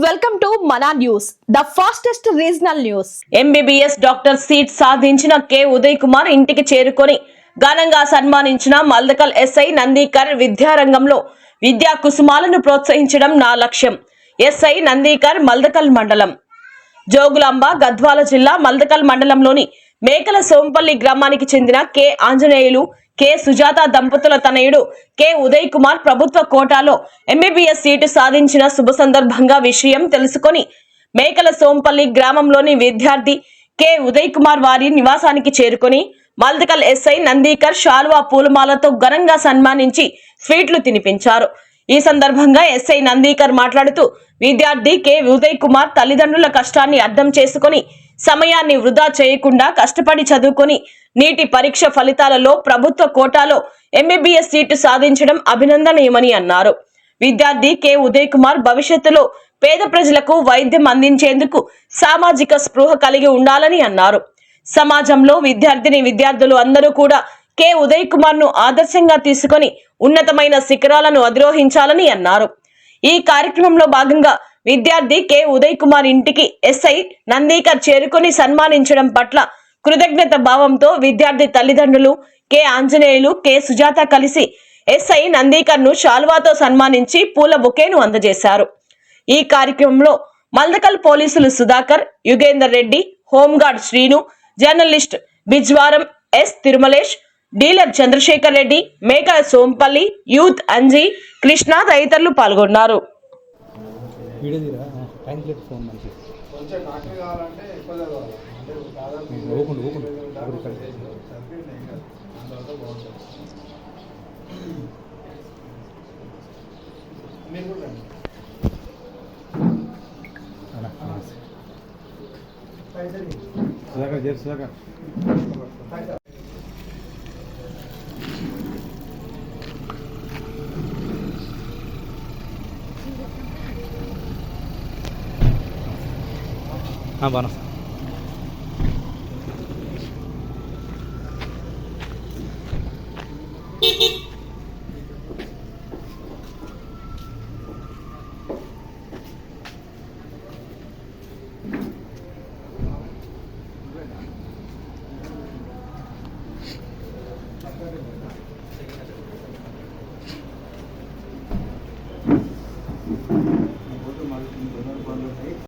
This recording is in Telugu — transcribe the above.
వెల్కమ్ టు మనా news, the fastest regional news. MBBS doctor seat సాధించిన కె ఉదయ్ కుమార్ ఇంటికి చేరుకొని ఘనంగా సన్మానించిన మల్దకల్ ఎస్ఐ నందీకర్. విద్యారంగంలో విద్యా కుసుమాలను ప్రోత్సహించడం నా లక్ష్యం. ఎస్ఐ నందీకర్, మల్దకల్ మండలం. జోగులాంబ, గద్వాల జిల్లా మల్దకల్ మండలంలోని మేకల సోంపల్లి గ్రామానికి చెందిన కె ఆంజనేయులు, కె సుజాత దంపతుల తనయుడు కె ఉదయ్ కుమార్ ప్రభుత్వ కోటాలో ఎంబీబీఎస్ సీటు సాధించిన శుభ సందర్భంగా విషయం తెలుసుకొని మేకల సోంపల్లి గ్రామంలోని విద్యార్థి కె ఉదయ్ కుమార్ వారి నివాసానికి చేరుకొని మల్దకల్ ఎస్ఐ నందీకర్ శాలువా పూలమాలతో ఘనంగా సన్మానించి స్వీట్లు తినిపించారు. ఈ సందర్భంగా ఎస్ఐ నందీకర్ మాట్లాడుతూ విద్యార్థి కె ఉదయ్ కుమార్ తల్లిదండ్రుల కష్టాన్ని అర్థం చేసుకొని సమయాన్ని వృధా చేయకుండా కష్టపడి చదువుకొని నీటి పరీక్ష ఫలితాలలో ప్రభుత్వ కోటాలో ఎంబీబీఎస్ సీటు సాధించడం అభినందనీయమని అన్నారు. విద్యార్థి కె ఉదయ్ కుమార్ భవిష్యత్తులో పేద ప్రజలకు వైద్యం అందించేందుకు సామాజిక స్పృహ కలిగి ఉండాలని అన్నారు. సమాజంలో విద్యార్థులు అందరూ కూడా కె ఉదయ్ కుమార్ ను ఆదర్శంగా తీసుకొని ఉన్నతమైన శిఖరాలను అధిరోహించాలని అన్నారు. ఈ కార్యక్రమంలో భాగంగా విద్యార్థి కె ఉదయ్ కుమార్ ఇంటికి ఎస్ఐ నందీకర్ చేరుకొని సన్మానించడం పట్ల కృతజ్ఞత భావంతో విద్యార్థి తల్లిదండ్రులు కె ఆంజనేయులు, కె సుజాత కలిసి ఎస్ఐ నందీకర్ ను శాలువాతో సన్మానించి పూల బొకేను అందజేశారు. ఈ కార్యక్రమంలో మల్దకల్ పోలీసులు Sudhakar, Yugender Reddy, home guard Srinu, journalist Bijwaram S Tirumalesh, dealer Chandrasekhar Reddy, Mekala Sompalli youth Anji, Krishna తదితరులు పాల్గొన్నారు. బాగా